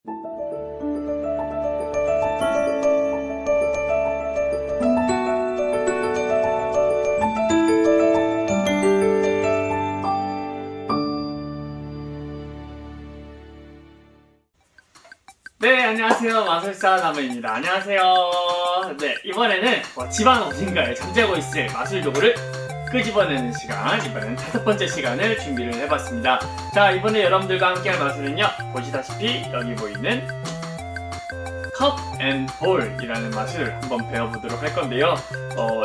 네, 안녕하세요. 마술사 나무입니다. 안녕하세요. 네, 이번에는 집안 어딘가에 잠자고 있을 마술 도구를 끄집어내는 시간, 이번엔 5번째 시간을 준비를 해봤습니다. 자, 이번에 여러분들과 함께할 마술은요, 보시다시피 여기 보이는 컵 앤 볼이라는 마술 한번 배워보도록 할 건데요.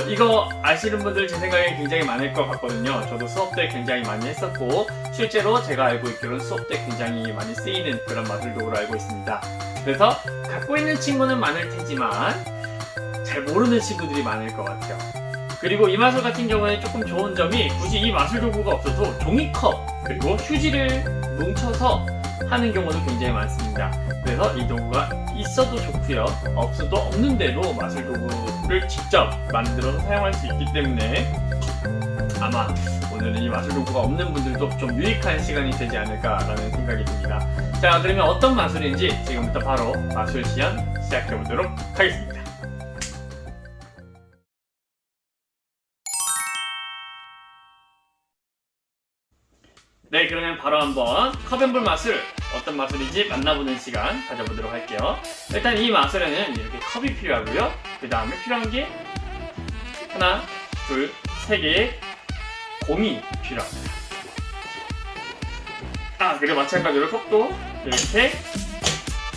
이거 아시는 분들 제 생각에 굉장히 많을 것 같거든요. 저도 수업 때 굉장히 많이 했었고, 실제로 제가 알고 있기로는 수업 때 굉장히 많이 쓰이는 그런 마술 도구로 알고 있습니다. 그래서 갖고 있는 친구는 많을 테지만 잘 모르는 친구들이 많을 것 같아요. 그리고 이 마술 같은 경우에는 조금 좋은 점이 굳이 이 마술 도구가 없어도 종이컵 그리고 휴지를 뭉쳐서 하는 경우도 굉장히 많습니다. 그래서 이 도구가 있어도 좋고요, 없어도 없는 대로 마술 도구를 직접 만들어서 사용할 수 있기 때문에 아마 오늘은 이 마술 도구가 없는 분들도 좀 유익한 시간이 되지 않을까라는 생각이 듭니다. 자, 그러면 어떤 마술인지 지금부터 바로 마술 시연 시작해보도록 하겠습니다. 네, 그러면 바로 한번 컵앤볼 마술, 어떤 마술인지 만나보는 시간 가져보도록 할게요. 일단 이 마술에는 이렇게 컵이 필요하고요, 그 다음에 필요한 게 하나, 둘, 세 개의 공이 필요합니다. 그리고 마찬가지로 컵도 이렇게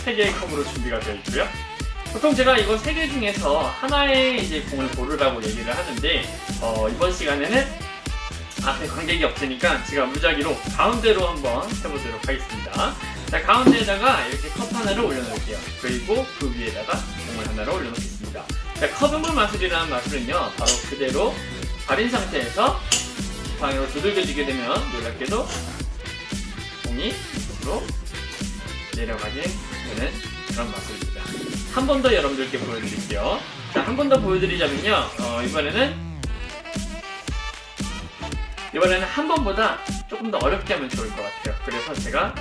3개의 컵으로 준비가 되어 있고요. 보통 제가 이거 3개 중에서 하나의 이제 공을 고르라고 얘기를 하는데, 이번 시간에는 앞에 관객이 없으니까 제가 무작위로 가운데로 한번 해보도록 하겠습니다. 자, 가운데에다가 이렇게 컵 하나를 올려놓을게요. 그리고 그 위에다가 공을 하나를 올려놓겠습니다. 자, 컵앤볼 마술이라는 마술은요, 바로 그대로 가린 상태에서 방향으로 두들겨주게 되면 놀랍게도 공이 밑으로 내려가게 되는 그런 마술입니다. 한 번 더 여러분들께 보여드릴게요. 자, 한 번 더 보여드리자면요, 이번에는 한 번보다 조금 더 어렵게 하면 좋을 것 같아요. 그래서 제가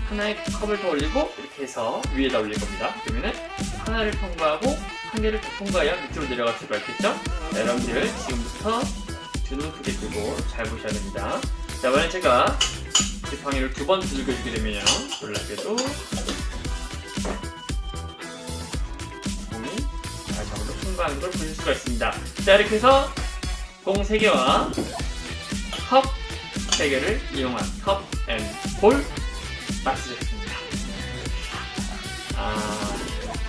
하나의 컵을 더 올리고 이렇게 해서 위에다 올릴 겁니다. 그러면은 하나를 통과하고 한 개를 더 통과해야 밑으로 내려갈 수가 있겠죠? 자, 여러분들 지금부터 두 눈 크게 뜨고 잘 보셔야 됩니다. 자, 만약 제가 지팡이를 2번 두들겨주게 되면 놀랍게도 공이 다시 한번 더 통과하는 걸 보실 수가 있습니다. 자, 이렇게 해서 공 3개와 컵 3개를 이용한 컵 앤 볼 마술이었습니다.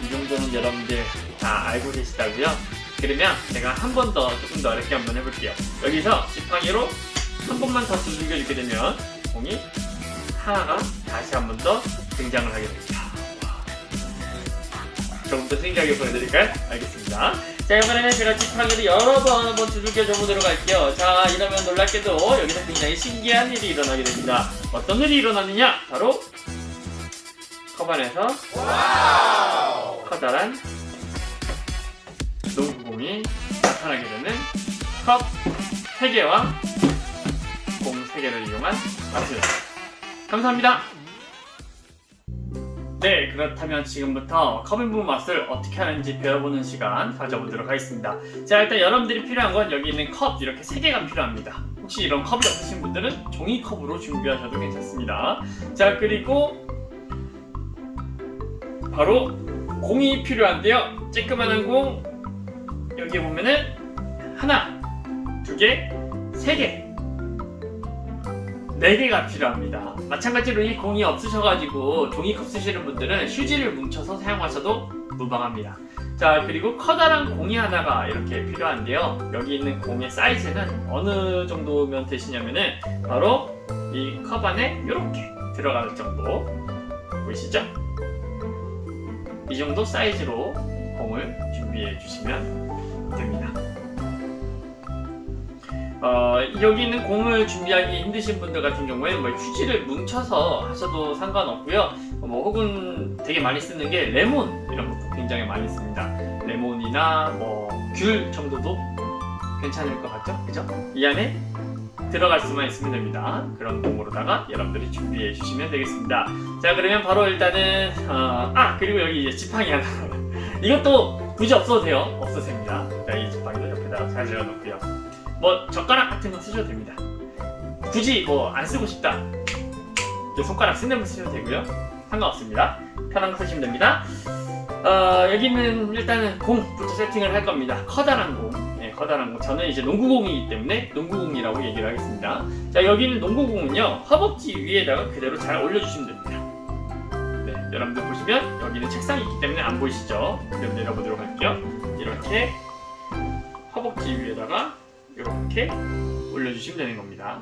이 정도는 여러분들 다 알고 계시다고요? 그러면 제가 한 번 더 조금 더 어렵게 한번 해볼게요. 여기서 지팡이로 한 번만 더 두들겨주게 되면 공이 하나가 다시 한 번 더 등장을 하게 됩니다. 조금 더 신기하게 보여드릴까요? 알겠습니다. 자, 이번에는 제가 지팡이를 여러 번 한번 두들겨줘 보도록 할게요. 자, 이러면 놀랍게도 여기서 굉장히 신기한 일이 일어나게 됩니다. 어떤 일이 일어나느냐? 바로 컵 안에서 커다란 농구공이 나타나게 되는 컵 3개와 공 3개를 이용한 마술. 감사합니다. 네, 그렇다면 지금부터 컵앤볼 마술 어떻게 하는지 배워보는 시간 가져보도록 하겠습니다. 자, 일단 여러분들이 필요한 건 여기 있는 컵 이렇게 3개가 필요합니다. 혹시 이런 컵이 없으신 분들은 종이컵으로 준비하셔도 괜찮습니다. 자, 그리고 바로 공이 필요한데요, 쬐끄만한 공 여기 보면은 하나, 2개, 3개 4개가 필요합니다. 마찬가지로 이 공이 없으셔가지고 종이컵 쓰시는 분들은 휴지를 뭉쳐서 사용하셔도 무방합니다. 자, 그리고 커다란 공이 하나가 이렇게 필요한데요, 여기 있는 공의 사이즈는 어느 정도면 되시냐면은 바로 이 컵 안에 이렇게 들어갈 정도 보이시죠? 이 정도 사이즈로 공을 준비해 주시면 됩니다. 여기 있는 공을 준비하기 힘드신 분들 같은 경우에는 휴지를 뭉쳐서 하셔도 상관없고요. 혹은 되게 많이 쓰는 게 레몬, 이런 것도 굉장히 많이 씁니다. 레몬이나 귤 정도도 괜찮을 것 같죠? 그죠? 이 안에 들어갈 수만 있으면 됩니다. 그런 공으로다가 여러분들이 준비해 주시면 되겠습니다. 자, 그러면 바로 일단은 그리고 여기 이제 지팡이 하나 이것도 굳이 없어도 돼요. 없어도 됩니다. 자, 이 지팡이도 옆에다가 잘 내려놓고요. 뭐 젓가락 같은 거 쓰셔도 됩니다. 굳이 뭐 안 쓰고 싶다, 손가락 쓰는 거 쓰셔도 되고요. 상관없습니다. 편한 거 쓰시면 됩니다. 여기는 일단은 공부터 세팅을 할 겁니다. 커다란 공. 네, 커다란 공. 저는 이제 농구공이기 때문에 농구공이라고 얘기를 하겠습니다. 자, 여기는 농구공은요, 허벅지 위에다가 그대로 잘 올려주시면 됩니다. 네, 여러분들 보시면 여기는 책상이 있기 때문에 안 보이시죠? 그럼 내려보도록 할게요. 이렇게 허벅지 위에다가 이렇게 올려주시면 되는 겁니다.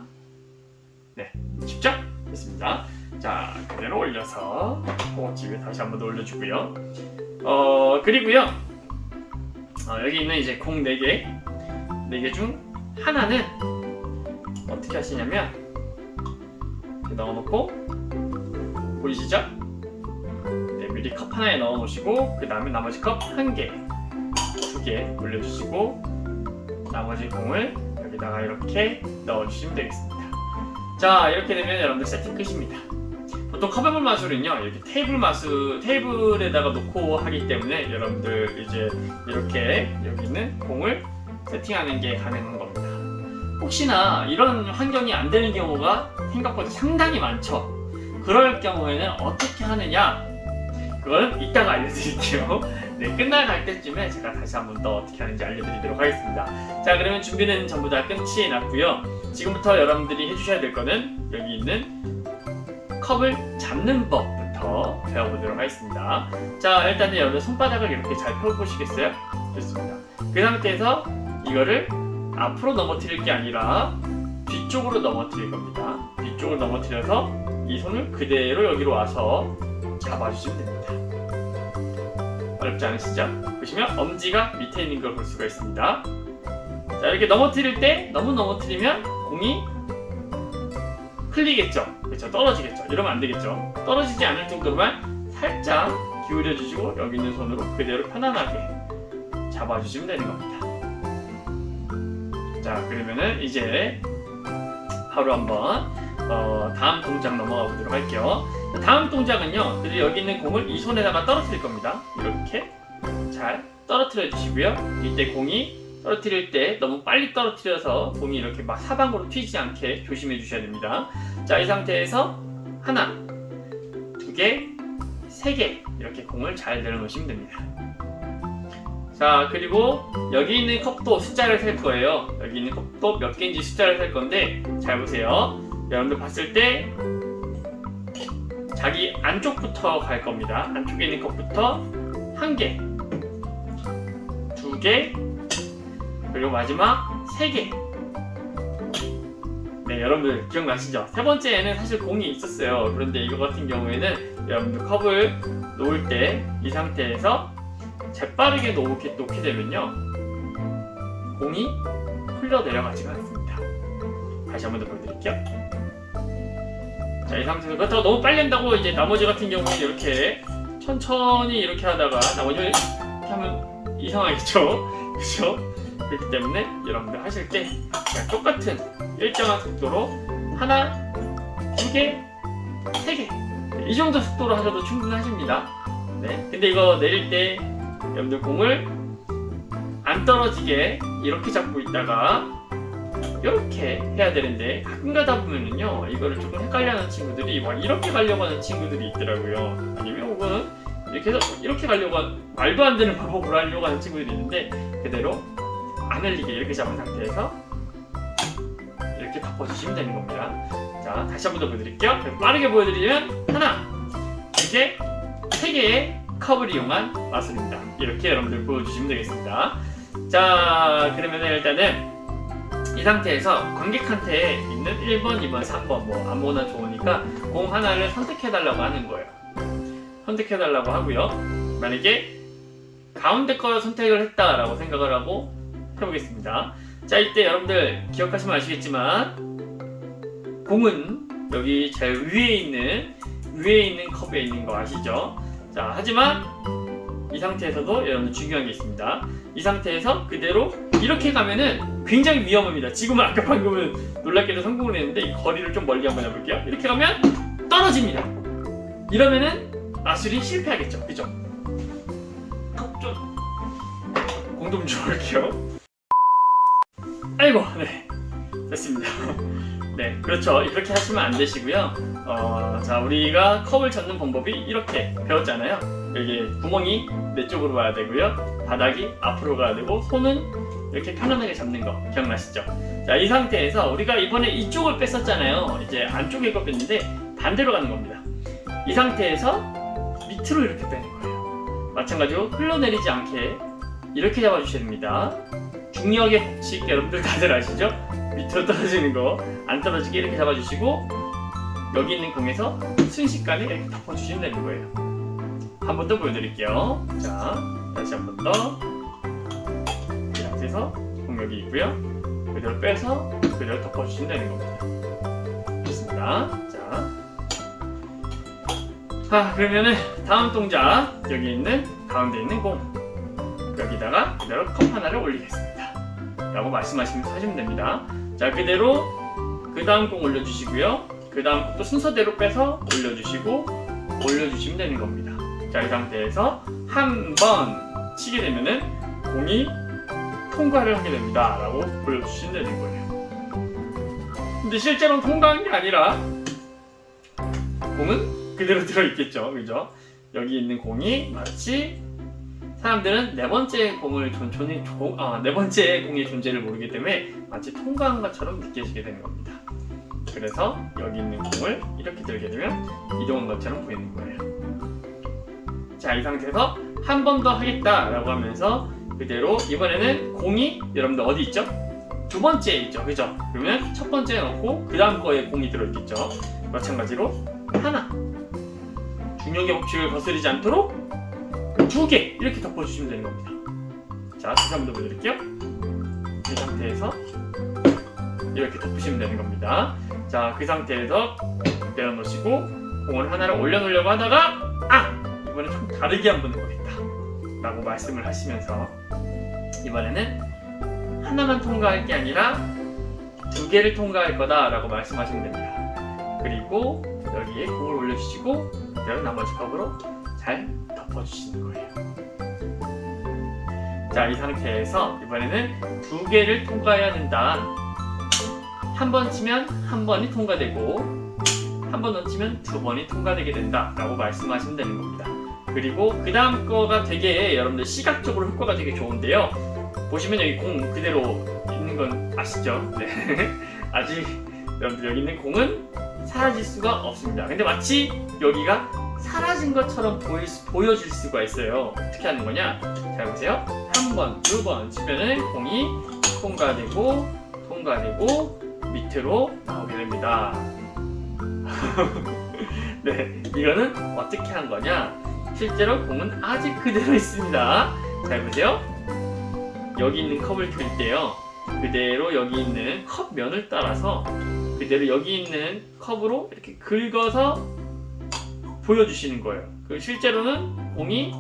네, 쉽죠? 됐습니다. 자, 그대로 올려서 허벅지 위에 다시 한번 더 올려주고요. 그리고요, 여기 있는 이제 공 4개 중 하나는 어떻게 하시냐면 이렇게 넣어놓고, 보이시죠? 네, 미리 컵 하나에 넣어놓으시고 그 다음에 나머지 컵 1개, 2개 올려주시고 나머지 공을 여기다가 이렇게 넣어주시면 되겠습니다. 자, 이렇게 되면 여러분들 세팅 끝입니다. 보통 컵앤볼 마술은요, 이렇게 테이블에다가 놓고 하기 때문에 여러분들 이제 이렇게 여기 있는 공을 세팅하는 게 가능한 겁니다. 혹시나 이런 환경이 안 되는 경우가 생각보다 상당히 많죠. 그럴 경우에는 어떻게 하느냐, 그건 이따가 알려드릴게요. 네, 끝나갈 때쯤에 제가 다시 한번 더 어떻게 하는지 알려드리도록 하겠습니다. 자, 그러면 준비는 전부 다 끝이 났고요. 지금부터 여러분들이 해주셔야 될 거는 여기 있는 컵을 잡는 법부터 배워보도록 하겠습니다. 자, 일단은 여러분 손바닥을 이렇게 잘 펴보시겠어요? 좋습니다. 그 상태에서 이거를 앞으로 넘어뜨릴 게 아니라 뒤쪽으로 넘어뜨릴 겁니다. 뒤쪽으로 넘어뜨려서 이 손을 그대로 여기로 와서 잡아주시면 됩니다. 어렵지 않으시죠? 보시면 엄지가 밑에 있는 걸 볼 수가 있습니다. 자, 이렇게 넘어뜨릴 때 너무 넘어뜨리면 공이 흘리겠죠? 그렇죠? 떨어지겠죠? 이러면 안 되겠죠? 떨어지지 않을 정도로만 살짝 기울여 주시고 여기 있는 손으로 그대로 편안하게 잡아주시면 되는 겁니다. 자, 그러면은 이제 바로 한번 다음 동작 넘어가 보도록 할게요. 다음 동작은요, 여기 있는 공을 이 손에다가 떨어뜨릴 겁니다. 이렇게 잘 떨어뜨려 주시고요. 이때 공이 떨어뜨릴 때 너무 빨리 떨어뜨려서 공이 이렇게 막 사방으로 튀지 않게 조심해 주셔야 됩니다. 자, 이 상태에서 하나, 2개, 3개 이렇게 공을 잘 내려놓으시면 됩니다. 자, 그리고 여기 있는 컵도 숫자를 셀 거예요. 여기 있는 컵도 몇 개인지 숫자를 셀 건데 잘 보세요. 여러분들 봤을 때 자기 안쪽부터 갈 겁니다. 안쪽에 있는 컵부터 1개, 2개, 그리고 마지막 3개. 네, 여러분들 기억나시죠? 세 번째에는 사실 공이 있었어요. 그런데 이거 같은 경우에는 여러분들 컵을 놓을 때 이 상태에서 재빠르게 놓게 되면요, 공이 흘러 내려가지가 않습니다. 다시 한번 더 보여드릴게요. 자, 이 상태에서 그렇다고 너무 빨리 한다고 이제 나머지 같은 경우는 이렇게 천천히 이렇게 하다가 나머지 이렇게 하면 이상하겠죠? 그렇죠? 그렇기 때문에 여러분들 하실 때 그냥 똑같은 일정한 속도로 하나, 2개, 3개 이 정도 속도로 하셔도 충분하십니다. 네, 근데 이거 내릴 때 여러분들 공을 안 떨어지게 이렇게 잡고 있다가 이렇게 해야 되는데 가끔 가다 보면은요, 이거를 조금 헷갈려하는 친구들이 막 이렇게 가려고 하는 친구들이 있더라고요. 아니면 혹은 이렇게 해서 이렇게 가려고 말도 안 되는 방법으로 하려고 하는 친구들이 있는데 그대로 안 흘리게 이렇게 잡은 상태에서 이렇게 덮어주시면 되는 겁니다. 자, 다시 한 번 더 보여드릴게요. 빠르게 보여드리면 하나, 2개, 3개의 컵을 이용한 마술입니다. 이렇게 여러분들 보여주시면 되겠습니다. 자, 그러면 일단은 이 상태에서 관객한테 있는 1번, 2번, 3번 뭐 아무거나 좋으니까 공 하나를 선택해달라고 하는 거예요. 선택해달라고 하고요. 만약에 가운데 걸 선택을 했다라고 생각을 하고 해보겠습니다. 자, 이때 여러분들 기억하시면 아시겠지만 공은 여기 제일 위에 있는 컵에 있는 거 아시죠? 자, 하지만 이 상태에서도 여러분들 중요한 게 있습니다. 이 상태에서 그대로 이렇게 가면은 굉장히 위험합니다. 지금은 아까 방금은 놀랍게도 성공을 했는데 이 거리를 좀 멀리 한번 해볼게요. 이렇게 가면 떨어집니다. 이러면은 마술이 실패하겠죠, 그죠? 좀 공 좀 줘볼게요. 아이고, 네, 됐습니다. 네, 그렇죠. 이렇게 하시면 안 되시고요. 자, 우리가 컵을 잡는 방법이 이렇게 배웠잖아요. 여기 구멍이 내 쪽으로 와야 되고요. 바닥이 앞으로 가야 되고, 손은 이렇게 편안하게 잡는 거 기억나시죠? 자, 이 상태에서 우리가 이번에 이쪽을 뺐었잖아요. 이제 안쪽에 거 뺐는데 반대로 가는 겁니다. 이 상태에서 밑으로 이렇게 빼는 거예요. 마찬가지로 흘러내리지 않게 이렇게 잡아주셔야 됩니다. 중력의 법칙 여러분들 다들 아시죠? 밑으로 떨어지는 거 안 떨어지게 이렇게 잡아주시고, 여기 있는 공에서 순식간에 이렇게 덮어주시면 되는 거예요. 한 번 더 보여드릴게요. 자, 다시 한 번 더. 이 상태에서 공 여기 있고요. 그대로 빼서 그대로 덮어주시면 되는 겁니다. 좋습니다. 자, 그러면은 다음 동작, 여기 있는 가운데 있는 공 여기다가 그대로 컵 하나를 올리겠습니다 라고 말씀하시면서 하시면 됩니다. 자, 그대로 그 다음 공 올려주시고요. 그 다음 컵도 순서대로 빼서 올려주시고 올려주시면 되는 겁니다. 자, 이 상태에서 한 번 치게 되면은 공이 통과를 하게 됩니다 라고 보여주시면 되는 거예요. 근데 실제로는 통과한 게 아니라 공은 그대로 들어있겠죠, 그죠? 여기 있는 공이 마치, 사람들은 네 번째 공의 존재를 모르기 때문에 마치 통과한 것처럼 느껴지게 되는 겁니다. 그래서 여기 있는 공을 이렇게 들게 되면 이동한 것처럼 보이는 거예요. 자, 이 상태에서 한 번 더 하겠다라고 하면서 그대로 이번에는 공이 여러분들 어디 있죠? 두 번째에 있죠, 그죠? 그러면 첫 번째에 넣고 그 다음 거에 공이 들어있겠죠. 마찬가지로 하나, 중력의 법칙을 거스르지 않도록 두 개 이렇게 덮어주시면 되는 겁니다. 자, 다시 한 번 더 보여드릴게요. 이 상태에서 이렇게 덮으시면 되는 겁니다. 자, 그 상태에서 내려놓으시고 공을 하나를 올려놓으려고 하다가 이번엔 좀 다르게 한번 해보겠다 라고 말씀을 하시면서 이번에는 하나만 통과할 게 아니라 두 개를 통과할 거다 라고 말씀하시면 됩니다. 그리고 여기에 공을 올려주시고 그대로 나머지 컵으로 잘 덮어주시는 거예요. 자, 이 상태에서 이번에는 두 개를 통과해야 된다. 한 번 치면 한 번이 통과되고 한 번 더 치면 두 번이 통과되게 된다 라고 말씀하시면 되는 겁니다. 그리고 그 다음 거가 되게 여러분들 시각적으로 효과가 되게 좋은데요. 보시면 여기 공 그대로 있는 건 아시죠? 네. 아직 여러분들 여기 있는 공은 사라질 수가 없습니다. 근데 마치 여기가 사라진 것처럼 보여질 수가 있어요. 어떻게 하는 거냐? 잘 보세요. 한 번, 두 번 치면은 공이 통과되고 밑으로 나오게 됩니다. 네, 이거는 어떻게 한 거냐? 실제로 공은 아직 그대로 있습니다. 잘 보세요. 여기 있는 컵을 들 때요, 그대로 여기 있는 컵 면을 따라서 그대로 여기 있는 컵으로 이렇게 긁어서 보여주시는 거예요. 그 실제로는 공이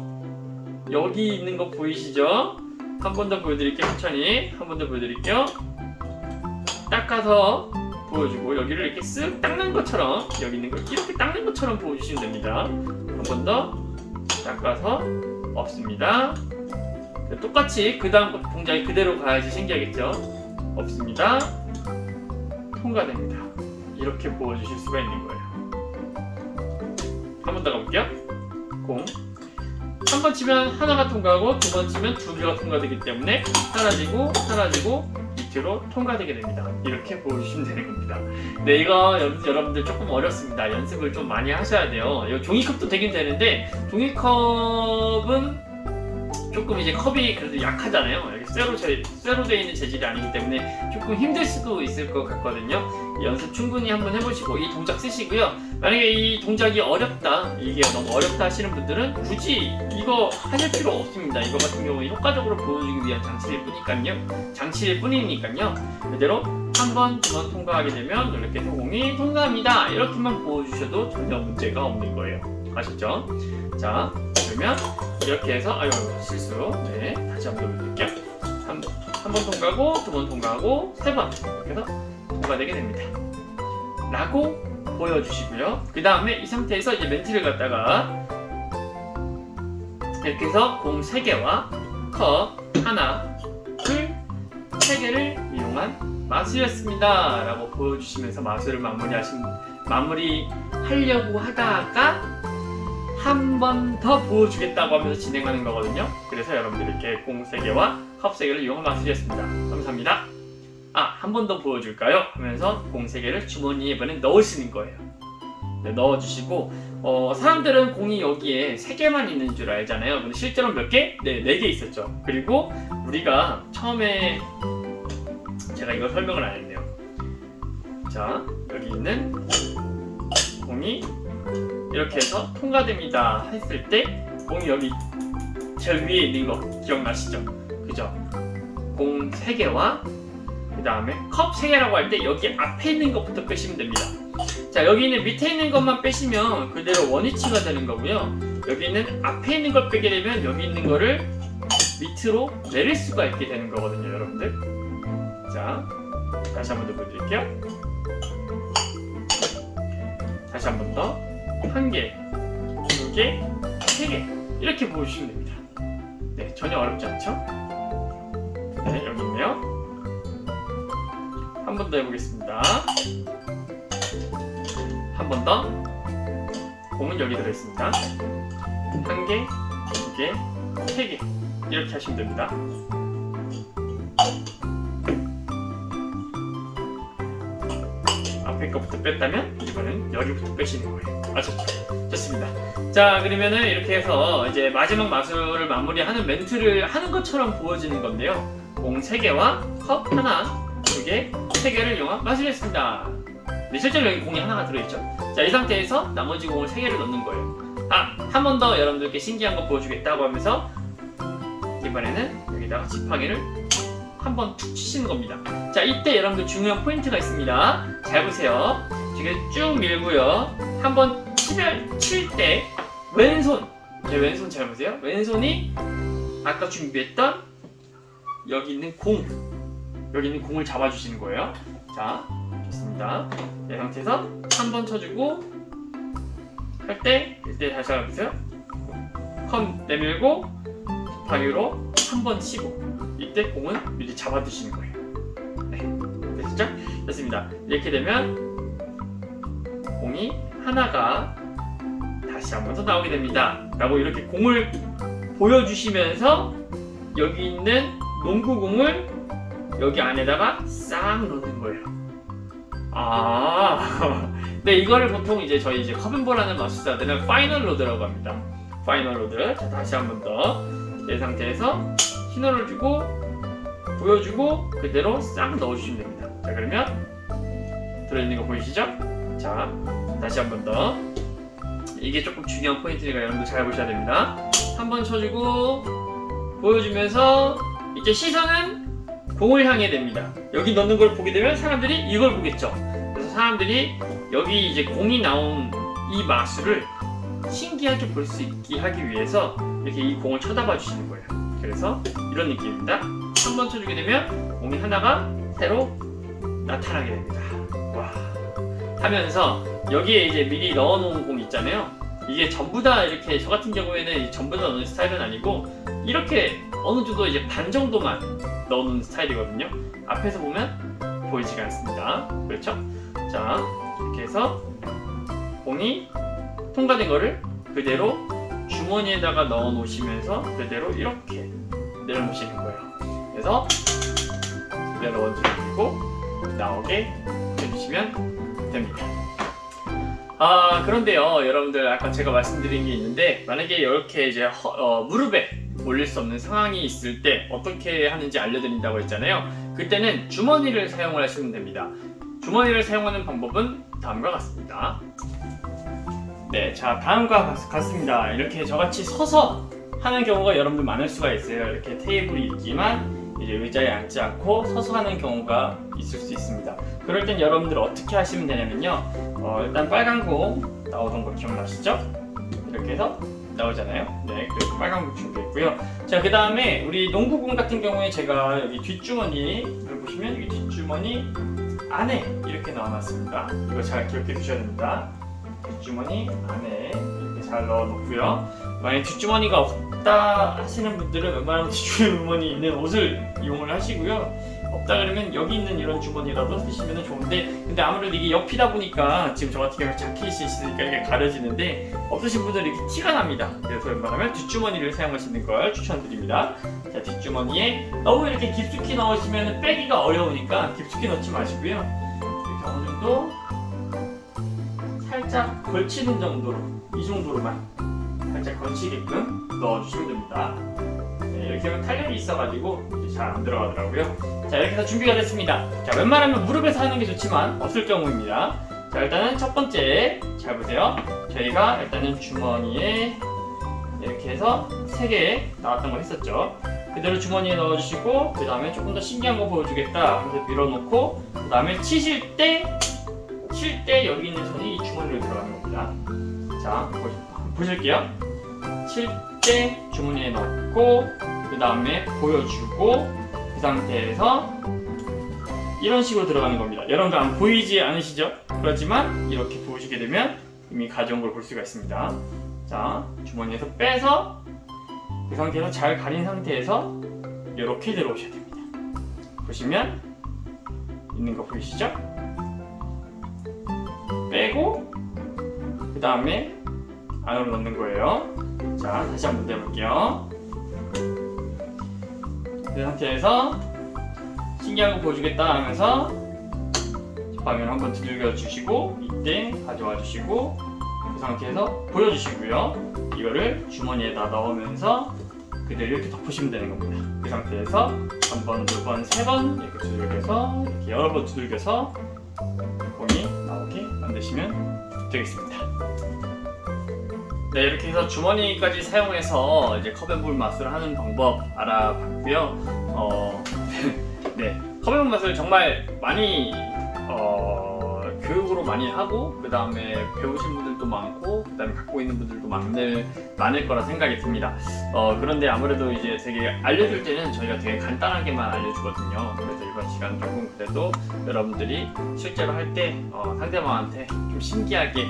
여기 있는 거 보이시죠? 한 번 더 보여드릴게요. 천천히 한 번 더 보여드릴게요. 닦아서 보여주고 여기를 이렇게 쓱 닦는 것처럼 여기 있는 걸 이렇게 닦는 것처럼 보여주시면 됩니다. 한 번 더 닦아서 없습니다. 똑같이 그 다음 동작이 그대로 가야지 신기하겠죠? 없습니다. 통과됩니다. 이렇게 보여주실 수가 있는 거예요. 한 번 더 가볼게요. 공. 한 번 치면 하나가 통과하고 두 번 치면 두 개가 통과되기 때문에 사라지고 밑으로 통과되게 됩니다. 이렇게 보여주시면 되는 겁니다. 네, 이거 여러분들 조금 어렵습니다. 연습을 좀 많이 하셔야 돼요. 이 종이컵도 되긴 되는데 종이컵은 조금 이제 컵이 그래도 약하잖아요. 여기 쇠로 되어 있는 재질이 아니기 때문에 조금 힘들 수도 있을 것 같거든요. 연습 충분히 한번 해보시고 이 동작 쓰시고요. 만약에 이 동작이 어렵다, 이게 너무 어렵다 하시는 분들은 굳이 이거 하실 필요 없습니다. 이거 같은 경우는 효과적으로 보여주기 위한 장치일 뿐이니까요. 그대로 한 번, 두 번 통과하게 되면 이렇게 공이 통과합니다. 이렇게만 보여주셔도 전혀 문제가 없는 거예요. 아셨죠? 자, 그러면 이렇게 해서 실수. 네, 다시 한번 보여드릴게요. 3번. 한 번 통과하고, 두 번 통과하고, 세 번 이렇게 해서 통과되게 됩니다. 라고 보여주시고요. 그 다음에 이 상태에서 이제 멘트를 갖다가 이렇게 해서 공 3개와 컵 하나, 둘, 3개를 이용한 마술이었습니다 라고 보여주시면서 마술을 마무리하려고 하다가 한 번 더 보여주겠다고 하면서 진행하는 거거든요. 그래서 여러분들 이렇게 공 3개와 컵 3개를 이용한 마술이었습니다. 감사합니다. 한 번 더 보여줄까요? 하면서 공 3개를 주머니에 이번엔 넣으시는 거예요. 네, 넣어주시고 사람들은 공이 여기에 3개만 있는 줄 알잖아요. 근데 실제로 몇 개? 네, 4개 있었죠. 그리고 우리가 처음에 제가 이걸 설명을 안 했네요. 자, 여기 있는 공이 이렇게 해서 통과됩니다 했을 때 공이 여기 제일 위에 있는 거 기억나시죠? 그죠? 공 3개와 그 다음에 컵 3개라고 할 때 여기 앞에 있는 것부터 빼시면 됩니다. 자, 여기 있는 밑에 있는 것만 빼시면 그대로 원위치가 되는 거고요. 여기 있는 앞에 있는 걸 빼게 되면 여기 있는 거를 밑으로 내릴 수가 있게 되는 거거든요, 여러분들. 자, 다시 한 번 더 보여드릴게요. 다시 한 번 더. 1개, 2개, 3개 이렇게 보여주시면 됩니다. 네, 전혀 어렵지 않죠? 네, 여기 있네요. 한 번 더 해보겠습니다. 한 번 더. 공은 여기 들어있습니다. 1개, 2개, 3개 이렇게 하시면 됩니다. 앞에 거부터 뺐다면 이번엔 여기부터 빼시는 거예요. 아셨죠? 좋습니다. 자, 그러면은 이렇게 해서 이제 마지막 마술을 마무리하는 멘트를 하는 것처럼 보여지는 건데요. 공 3개와 컵 하나, 2개, 3개를 이용한 마술이었습니다. 네, 실제로 여기 공이 하나가 들어있죠. 자, 이 상태에서 나머지 공을 3개를 넣는 거예요. 한 번 더 여러분들께 신기한 거 보여주겠다고 하면서 이번에는 여기다가 지팡이를 한번 툭 치시는 겁니다. 자, 이때 여러분들 중요한 포인트가 있습니다. 잘 보세요. 지금 쭉 밀고요. 한번 칠 때 왼손, 왼손 잘 보세요. 왼손이 아까 준비했던 여기 있는 공을 잡아주시는 거예요. 자, 좋습니다. 이 상태에서 한 번 쳐주고 할 때 이때 다시 한번 보세요. 컵 내밀고 지팡이로 한 번 치고 이때 공은 미리 잡아두시는 거예요. 네, 됐죠? 됐습니다. 이렇게 되면 공이 하나가 다시 한 번 더 나오게 됩니다. 라고 이렇게 공을 보여주시면서 여기 있는 농구공을 여기 안에다가 싹 넣는 거예요. 네, 이거를 보통 이제 저희 컵앤볼하는 마술사들은 파이널 로드라고 합니다. 파이널 로드. 자, 다시 한 번 더. 이 상태에서 신호를 주고 보여주고 그대로 싹 넣어주시면 됩니다. 자, 그러면 들어있는 거 보이시죠? 자, 다시 한 번 더. 이게 조금 중요한 포인트니까 여러분들 잘 보셔야 됩니다. 한 번 쳐주고 보여주면서 이제 시선은 공을 향해 됩니다. 여기 넣는 걸 보게 되면 사람들이 이걸 보겠죠. 그래서 사람들이 여기 이제 공이 나온 이 마술을 신기하게 볼 수 있게 하기 위해서 이렇게 이 공을 쳐다봐 주시는 거예요. 그래서 이런 느낌입니다. 한 번 쳐주게 되면 공이 하나가 새로 나타나게 됩니다. 와, 하면서 여기에 이제 미리 넣어놓은 공 있잖아요. 이게 전부 다 이렇게 저 같은 경우에는 전부 다 넣는 스타일은 아니고 이렇게 어느 정도 이제 반 정도만 넣는 스타일이거든요. 앞에서 보면 보이지가 않습니다. 그렇죠? 자, 이렇게 해서 공이 통과된 거를 그대로 주머니에다가 넣어 놓으시면서 그대로 이렇게 내려놓으시는 거예요. 그래서 그대로 얹어주고 나오게 해주시면 됩니다. 그런데요, 여러분들 아까 제가 말씀드린 게 있는데 만약에 이렇게 이제 무릎에 올릴 수 없는 상황이 있을 때 어떻게 하는지 알려드린다고 했잖아요. 그때는 주머니를 사용을 하시면 됩니다. 주머니를 사용하는 방법은 다음과 같습니다. 네, 자, 다음과 같습니다. 이렇게 저같이 서서 하는 경우가 여러분들 많을 수가 있어요. 이렇게 테이블이 있지만 이제 의자에 앉지 않고 서서 하는 경우가 있을 수 있습니다. 그럴 땐 여러분들 어떻게 하시면 되냐면요. 일단 빨간 공 나오던 거 기억나시죠? 이렇게 해서 나오잖아요. 네, 그래서 빨간색 준비했고요. 자, 그 다음에 우리 농구공 같은 경우에 제가 여기 뒷주머니를 보시면 여기 뒷주머니 안에 이렇게 넣어놨습니다. 이거 잘 기억해 두셔야 됩니다. 뒷주머니 안에 이렇게 잘 넣어놓고요. 만약에 뒷주머니가 없다 하시는 분들은 웬만하면 뒷주머니 있는 옷을 이용을 하시고요. 없다 그러면 여기 있는 이런 주머니라도 쓰시면 좋은데, 근데 아무래도 이게 옆이다 보니까 지금 저 같은 경우에 자켓이 있으니까 이게 가려지는데 없으신 분들은 이렇게 티가 납니다. 그래서 웬만하면 뒷주머니를 사용하시는 걸 추천드립니다. 자, 뒷주머니에 너무 이렇게 깊숙이 넣으시면 빼기가 어려우니까 깊숙이 넣지 마시고요. 이렇게 어느 정도 살짝 걸치는 정도로, 이 정도로만 살짝 걸치게끔 넣어주시면 됩니다. 네, 이렇게 하면 탄력이 있어가지고 이제 잘 안 들어가더라고요. 자, 이렇게 해서 준비가 됐습니다. 자, 웬만하면 무릎에서 하는 게 좋지만 없을 경우입니다. 자, 일단은 첫 번째 잘 보세요. 저희가 일단은 주머니에 이렇게 해서 3개 나왔던 거 했었죠. 그대로 주머니에 넣어주시고, 그 다음에 조금 더 신기한 거 보여주겠다 하면서 밀어놓고, 그 다음에 칠 때 여기 있는 손이 이 주머니로 들어가는 겁니다. 자, 보실게요. 칠 때 주머니에 넣고, 그 다음에 보여주고, 그 상태에서 이런 식으로 들어가는 겁니다. 여러분 보이지 않으시죠? 그렇지만 이렇게 보시게 되면 이미 가져온 걸 볼 수가 있습니다. 자, 주머니에서 빼서 그 상태에서 잘 가린 상태에서 이렇게 들어오셔야 됩니다. 보시면 있는 거 보이시죠? 빼고 그 다음에 안으로 넣는 거예요. 자, 다시 한번 해볼게요. 그 상태에서 신기한 거 보여주겠다 하면서 화면 한번 두들겨 주시고, 이때 가져와 주시고, 그 상태에서 보여주시고요. 이거를 주머니에다 넣으면서 그대로 이렇게 덮으시면 되는 겁니다. 그 상태에서 한 번, 두 번, 세 번 이렇게 두들겨서, 이렇게 여러 번 두들겨서 공이 나오게 만드시면 되겠습니다. 네, 이렇게 해서 주머니까지 사용해서 이제 컵앤볼 맛을 하는 방법 알아봤고요. 네, 컵앤볼 맛을 정말 많이 교육으로 많이 하고, 그 다음에 배우신 분들도 많고, 그 다음에 갖고 있는 분들도 많을 거라 생각이 듭니다. 그런데 아무래도 이제 되게 알려줄 때는 저희가 되게 간단하게만 알려주거든요. 그래서 이번 시간 조금 그래도 여러분들이 실제로 할 때 상대방한테 좀 신기하게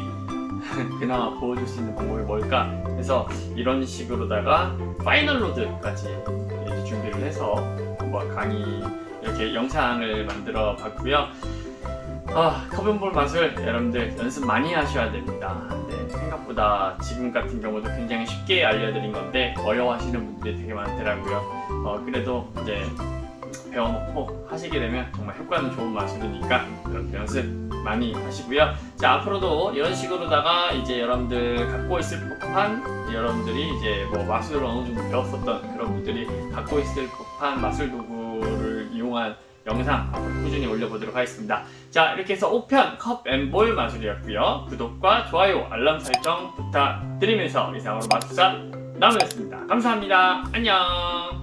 그나마 보여줄 수 있는 방법이 뭘까 해서 이런 식으로다가 파이널 로드까지 이제 준비를 해서 한번 강의 이렇게 영상을 만들어 봤고요. 컵앤볼 맛을 여러분들 연습 많이 하셔야 됩니다. 네, 생각보다 지금 같은 경우도 굉장히 쉽게 알려드린 건데 어려워하시는 분들이 되게 많더라고요. 그래도 이제 배워놓고 하시게 되면 정말 효과는 좋은 마술이니까 이렇게 연습 많이 하시고요. 자, 앞으로도 이런 식으로다가 이제 여러분들 갖고 있을 법한, 여러분들이 이제 뭐 마술을 어느 정도 배웠었던 그런 분들이 갖고 있을 법한 마술 도구를 이용한 영상 앞으로 꾸준히 올려보도록 하겠습니다. 자, 이렇게 해서 5편 컵앤볼 마술이었고요. 구독과 좋아요, 알람 설정 부탁드리면서 이상으로 마술사 나무였습니다. 감사합니다. 안녕.